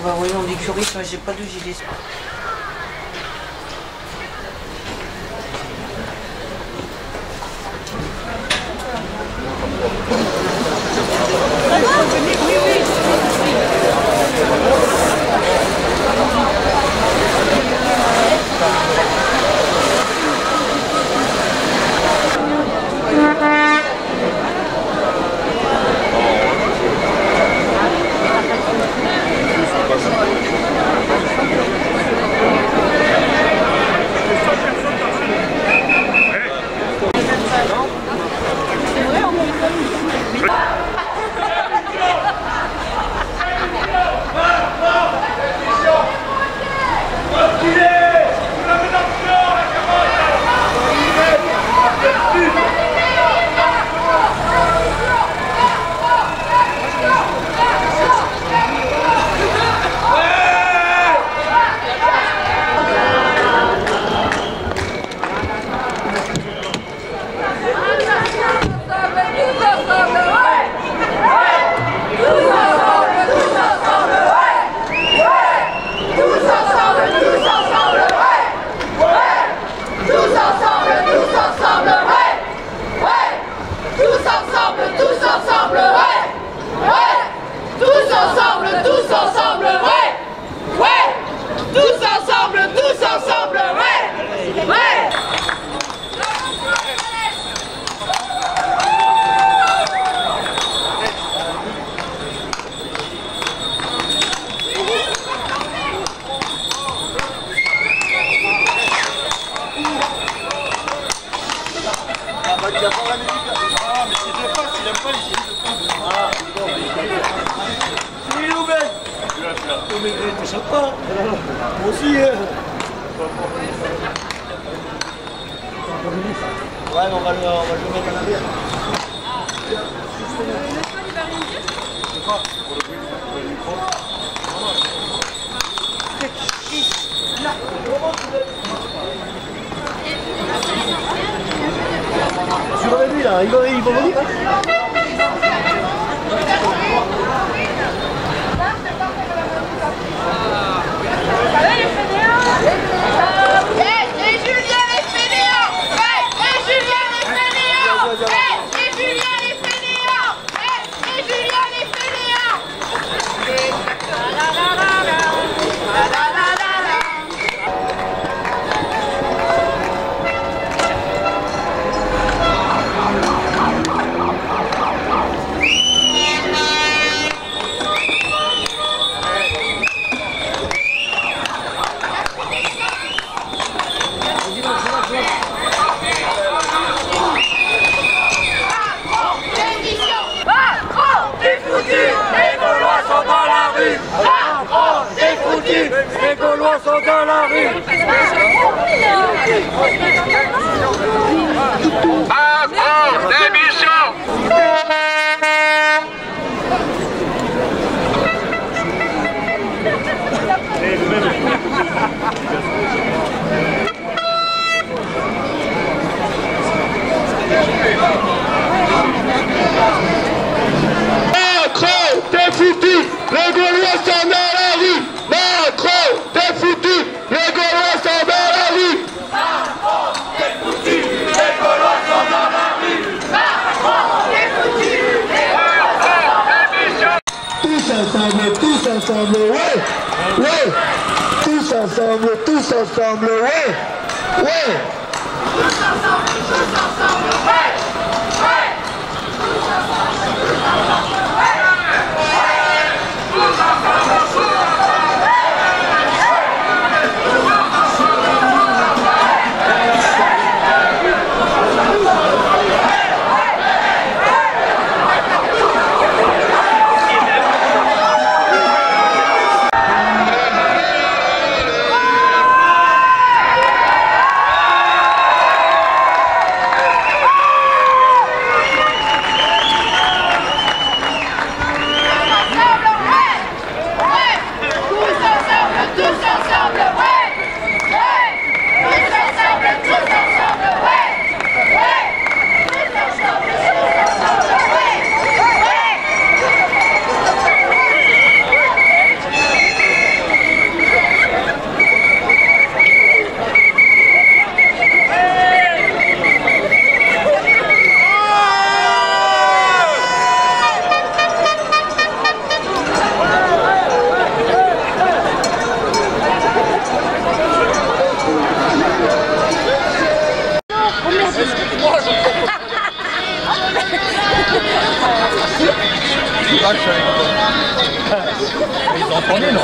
Bah oui, on dit curiste, mais j'ai pas de gilet. Ouais, mais on va le mettre en arrière. Sur lui là, il va venir. Les Gaulois sont dans la rue. Macron, démission. Macron, t'es foutu. Les Gaulois sont dans la rue. Macron, t'es foutu. Les Gaulois sont dans la rue. Macron, t'es foutu. Les Gaulois sont dans la rue. Macron, t'es foutu. Les Gaulois sont dans la rue. Tous ensemble, ouais. Ouais. Tous ensemble, ouais. Ouais. Tous ensemble, ouais. Vous entendez, non?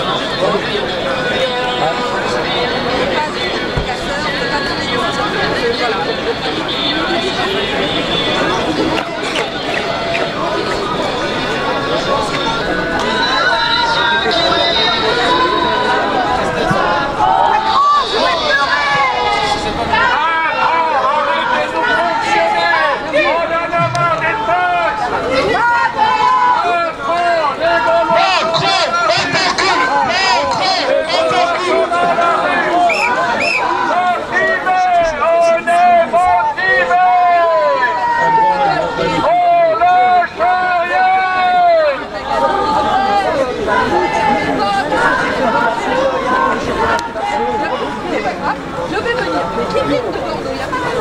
Je vais venir, mais qui viennent de Bordeaux, il n'y a pas de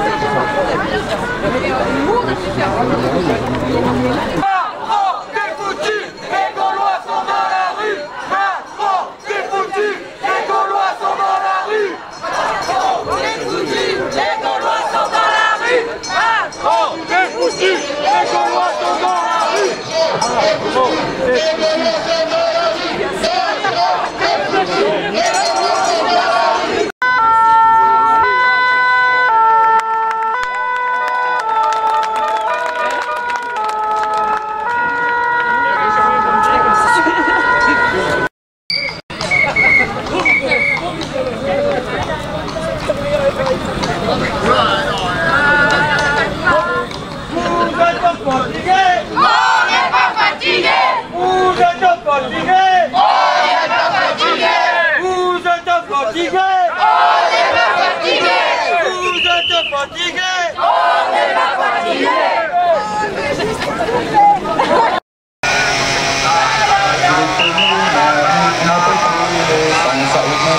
Macron, t'es foutu, les Gaulois sont dans la rue. Macron, t'es foutu, les Gaulois sont dans la rue. Macron, t'es foutu, les Gaulois sont dans la rue. Macron, t'es foutu, les Gaulois sont dans la rue.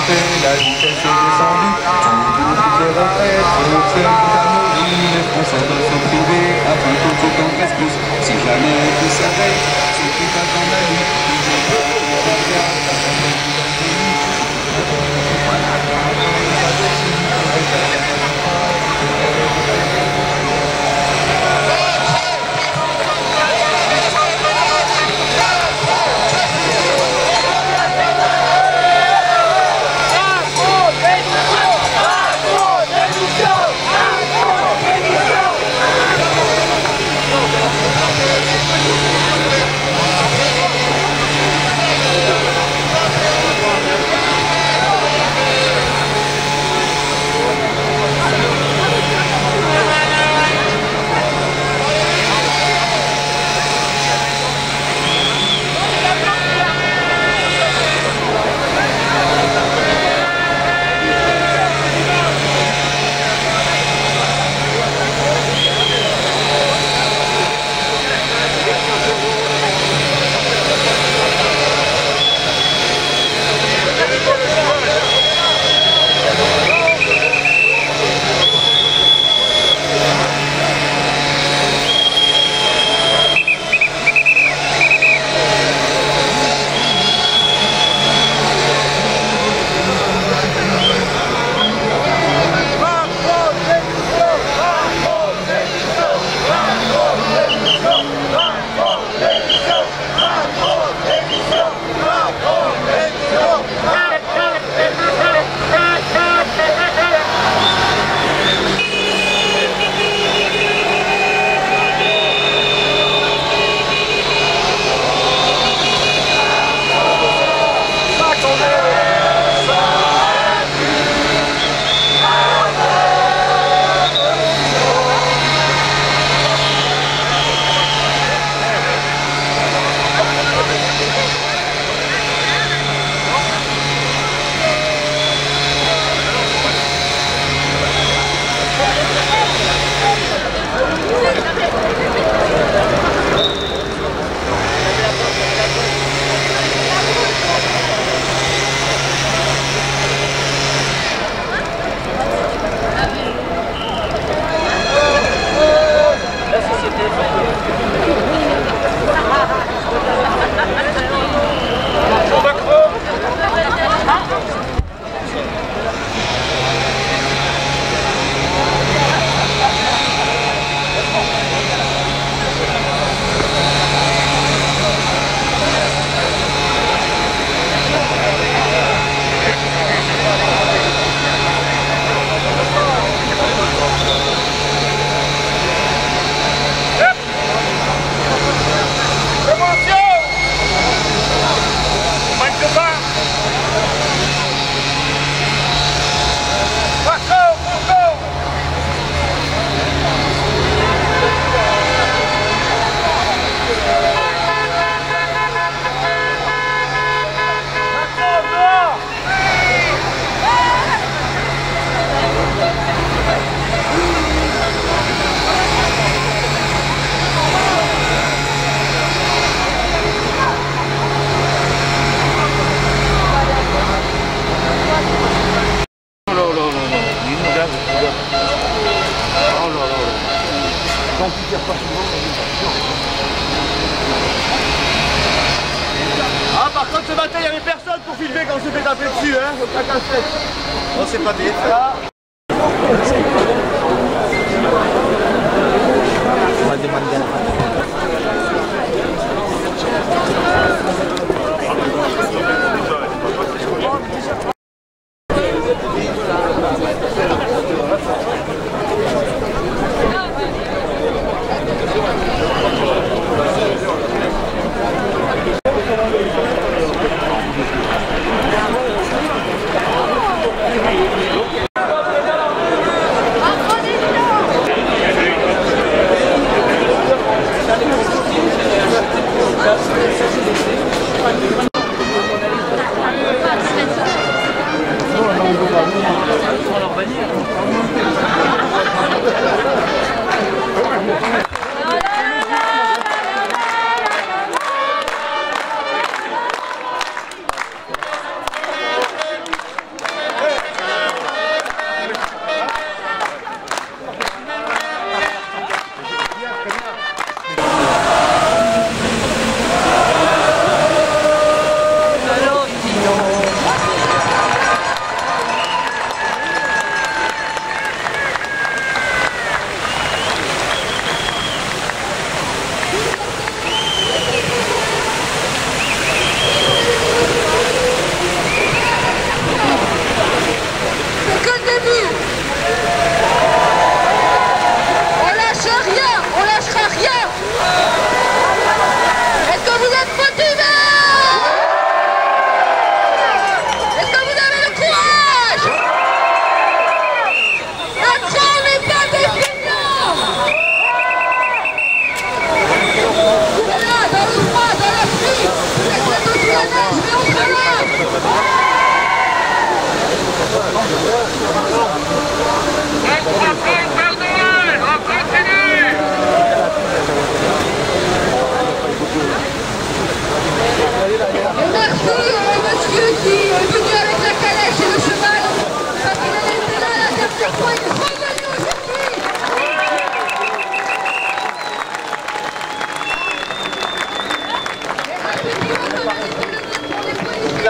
La vitesse est descendue, toutes les retraites, c'est les Français doivent se priver afin que tout en reste plus. Si jamais tout s'arrête, c'est tout à ton avis. Oh là là. Tant qu'il tire pas souvent, ah, par contre, ce matin, il n'y avait personne pour filmer quand on s'est fait taper dessus, hein. Faut pas casse-tête. Oh, c'est pas bien. On va demander à la fin.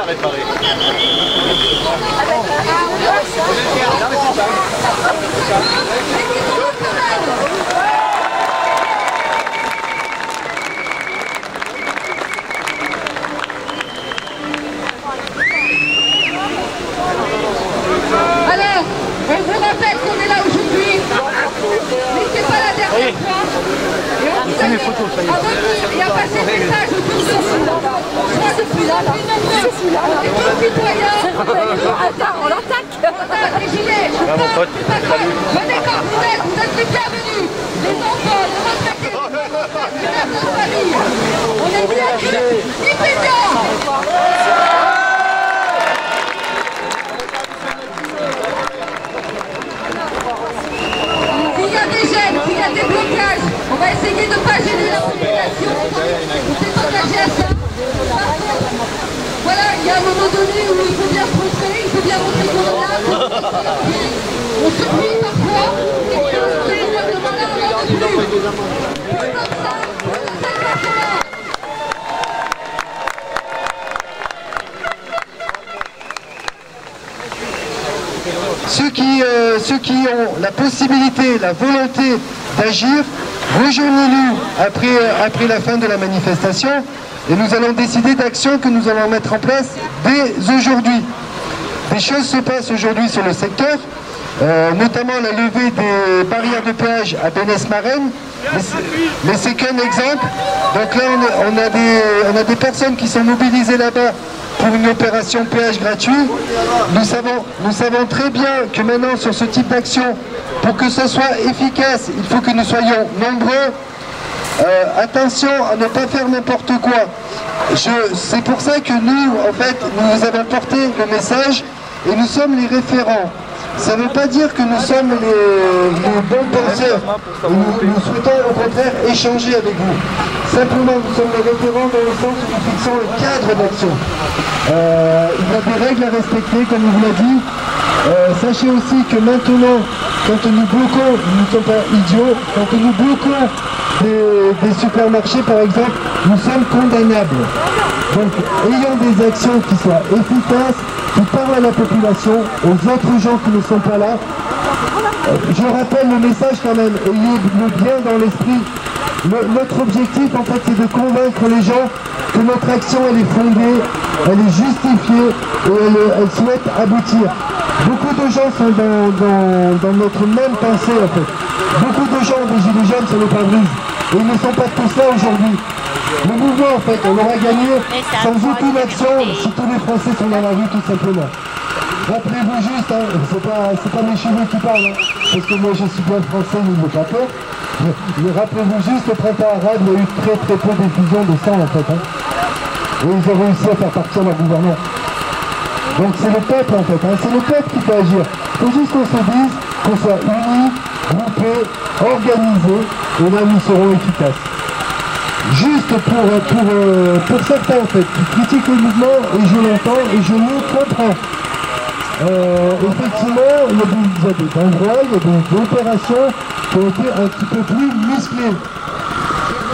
Réparé. Alors, on vous rappelle qu'on est là aujourd'hui, mais c'est pas la dernière fois. Et on vous invite à venir et à passer le message autour de vous. Soit de plus en plus nombreux, des concitoyens. On l'attaque. On attaque les gilets. Je parle, c'est pas grave. Venez comme vous êtes les bienvenus. Les enfants, les retraités, les mères de famille. On est bien accueillis. Vivez bien. S'il y a des gênes, s'il y a des blocages, on va essayer de ne pas gêner la population. On s'est engagé à ça. Voilà, il y a un moment donné où il faut bien se montrer, il faut bien montrer qu'on est là. On se plie parfois, et puis on se dit simplement là, on n'en veut plus. C'est comme ça, c'est exactement. Ceux qui ont la possibilité, la volonté d'agir, rejoignez-nous après la fin de la manifestation et nous allons décider d'actions que nous allons mettre en place dès aujourd'hui. Des choses se passent aujourd'hui sur le secteur, notamment la levée des barrières de péage à Bénesse-Marraine, mais c'est qu'un exemple. Donc là on a des personnes qui sont mobilisées là-bas pour une opération péage gratuit. Nous savons très bien que maintenant sur ce type d'action, pour que ce soit efficace, il faut que nous soyons nombreux. Attention à ne pas faire n'importe quoi. C'est pour ça que nous, en fait, nous avons porté le message et nous sommes les référents. Ça ne veut pas dire que nous sommes les bons penseurs. Nous souhaitons au contraire échanger avec vous. Simplement, nous sommes les référents dans le sens où nous fixons le cadre d'action. Il y a des règles à respecter, comme on vous l'a dit. Sachez aussi que maintenant, quand nous bloquons, nous ne sommes pas idiots, quand nous bloquons des supermarchés par exemple, nous sommes condamnables. Donc ayons des actions qui soient efficaces, qui parlent à la population, aux autres gens qui ne sont pas là. Je rappelle le message quand même, ayez-le bien dans l'esprit. Notre objectif en fait c'est de convaincre les gens que notre action elle est fondée, elle est justifiée et elle souhaite aboutir. Beaucoup de gens sont dans notre même pensée en fait. Beaucoup de gens des Gilets jaunes sur le pare-brise. Et ils ne sont pas tous là aujourd'hui. Le mouvement en fait, on aura gagné sans aucune action si tous les Français sont dans la rue tout simplement. Rappelez-vous juste, hein, c'est pas mes cheveux qui parlent, hein, parce que moi je suis bien français, il ne pas peur. Mais rappelez-vous juste, le printemps arabe, il y a eu très peu d'effusion de sang en fait. Hein. Et ils ont réussi à faire partir leur gouverneur. Donc c'est le peuple en fait, hein, c'est le peuple qui peut agir. Il faut juste qu'on se dise, qu'on soit unis, groupés, organisés, et là nous serons efficaces. Juste pour certains en fait, qui critiquent le mouvement, et je l'entends, et je le comprends. Effectivement, il y a des endroits, il y a des opérations qui ont été un petit peu plus musclées.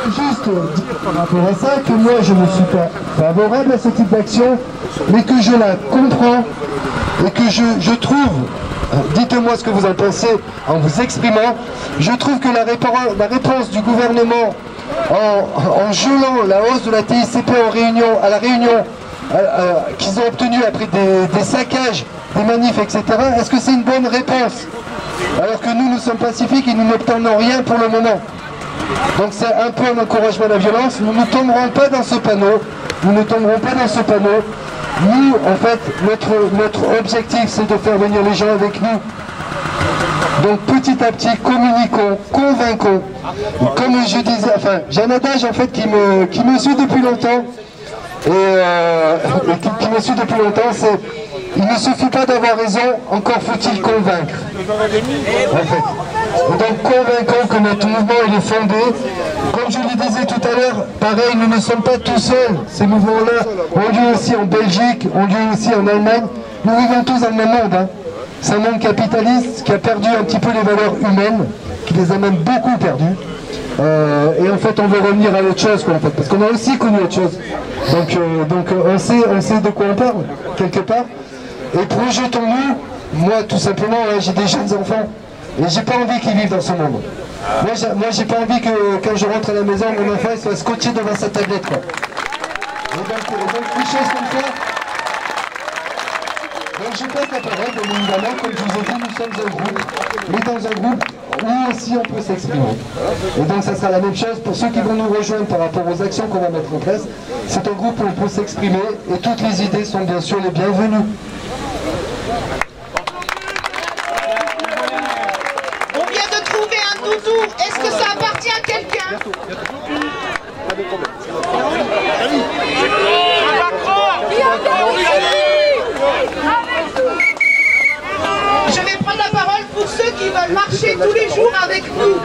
Je veux juste dire par rapport à ça que moi je ne suis pas favorable à ce type d'action, mais que je la comprends et que je trouve, dites-moi ce que vous en pensez en vous exprimant, je trouve que la réponse du gouvernement en gelant la hausse de la TICP à la Réunion qu'ils ont obtenue après des saccages, des manifs, etc. Est-ce que c'est une bonne réponse? Alors que nous sommes pacifiques et nous n'obtenons rien pour le moment. Donc c'est un peu un encouragement à la violence. Nous ne tomberons pas dans ce panneau. Nous ne tomberons pas dans ce panneau. Nous, en fait, notre objectif, c'est de faire venir les gens avec nous. Donc petit à petit, communiquons, convainquons. Comme je disais, enfin, j'ai un adage en fait qui me suit depuis longtemps. Qui me suit depuis longtemps, c'est il ne suffit pas d'avoir raison, encore faut-il convaincre. En fait. Et donc convainquons que notre mouvement il est fondé. Comme je le disais tout à l'heure, pareil, nous ne sommes pas tout seuls. Ces mouvements-là ont lieu aussi en Belgique, ont lieu aussi en Allemagne. Nous vivons tous dans le même monde. Hein. C'est un monde capitaliste qui a perdu un petit peu les valeurs humaines, qui les a même beaucoup perdues. Et en fait on veut revenir à autre chose quoi, en fait, parce qu'on a aussi connu autre chose. Donc on sait de quoi on parle, quelque part. Et projetons-nous, moi tout simplement, j'ai des jeunes enfants, et j'ai pas envie qu'ils vivent dans ce monde. Moi j'ai pas envie que quand je rentre à la maison, mon enfant il soit scotché devant sa tablette quoi. Et donc des choses comme ça. Donc je passe la parole, bien évidemment, comme je vous ai dit, nous sommes un groupe, mais dans un groupe où aussi on peut s'exprimer. Et donc ça sera la même chose pour ceux qui vont nous rejoindre par rapport aux actions qu'on va mettre en place. C'est un groupe où on peut s'exprimer et toutes les idées sont bien sûr les bienvenues. On vient de trouver un doudou. Est-ce que ça appartient à quelqu'un? Je vais prendre la parole pour ceux qui veulent marcher tous les jours avec nous.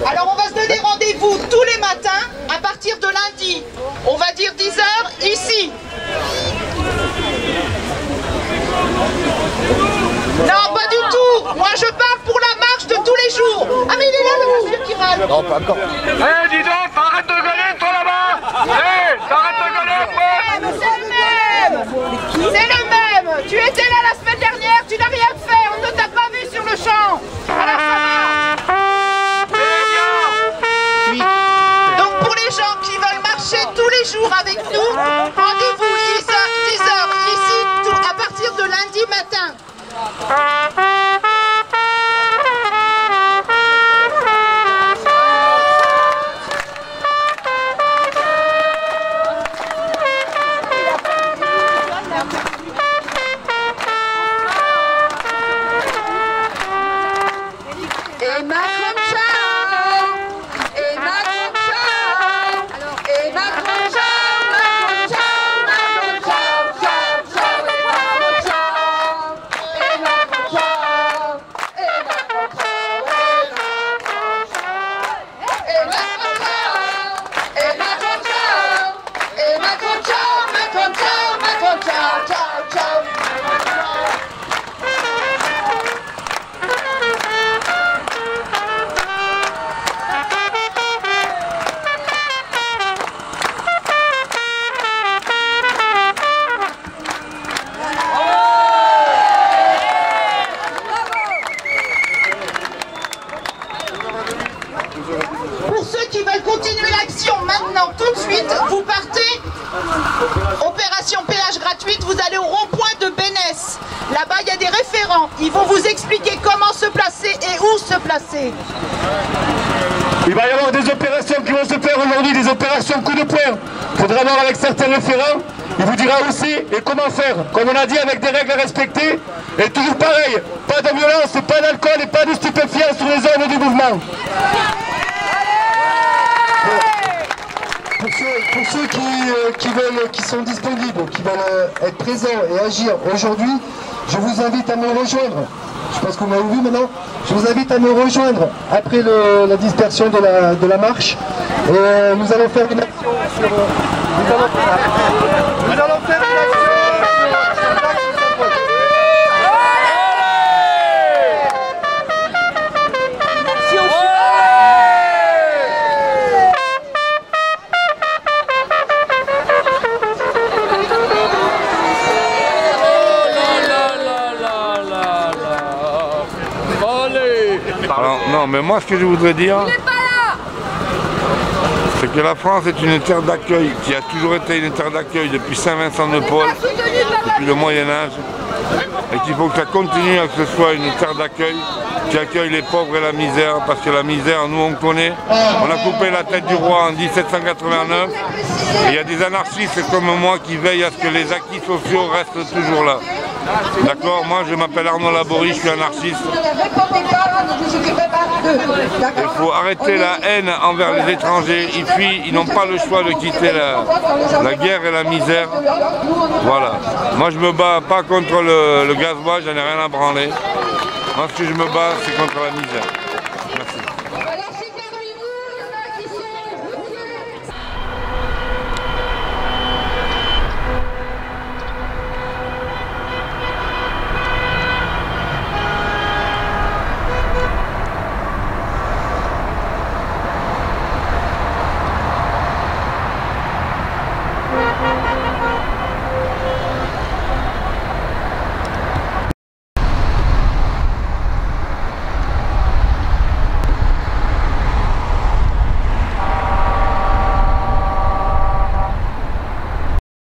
Alors on va se donner rendez-vous tous les matins à partir de lundi. On va dire 10 h ici. Non, pas du tout. Moi je parle pour la marche de tous les jours. Ah mais il est là le monsieur qui râle. Non, pas encore. Eh, dis donc, arrête de gueuler, toi là-bas. Eh, arrête de gueuler, quoi. C'est le même. C'est le même. Tu étais là la semaine dernière, tu n'as rien fait. On ne t'a pas vu sur le champ. Alors ça va. Donc pour les gens qui veulent marcher tous les jours avec nous, rendez-vous 10 h ici à partir de lundi matin. aller au rond-point de Bénès. Là-bas, il y a des référents. Ils vont vous expliquer comment se placer et où se placer. Il va y avoir des opérations qui vont se faire aujourd'hui, des opérations coup de poing. Il faudra voir avec certains référents. Il vous dira aussi et comment faire. Comme on a dit, avec des règles à respecter. Et toujours pareil, pas de violence, pas d'alcool et pas de stupéfiants sur les zones du mouvement. Pour ceux qui sont disponibles, qui veulent être présents et agir aujourd'hui, je vous invite à me rejoindre. Je pense que vous m'avez vu maintenant. Je vous invite à me rejoindre après la dispersion de la marche. Et nous allons faire une action sur... Nous allons faire une action sur Alors, non, mais moi ce que je voudrais dire, c'est que la France est une terre d'accueil, qui a toujours été une terre d'accueil depuis Saint-Vincent-de-Paul, depuis le Moyen-Âge, et qu'il faut que ça continue à que ce soit une terre d'accueil qui accueille les pauvres et la misère, parce que la misère, nous on connaît, on a coupé la tête du roi en 1789, et il y a des anarchistes comme moi qui veillent à ce que les acquis sociaux restent toujours là. D'accord, moi je m'appelle Arnaud Laborie, je suis anarchiste. Il faut arrêter la haine envers les étrangers. Ils fuient, ils n'ont pas le choix de quitter la guerre et la misère. Voilà. Moi je me bats pas contre le gasoil, j'en ai rien à branler. Moi ce que je me bats c'est contre la misère.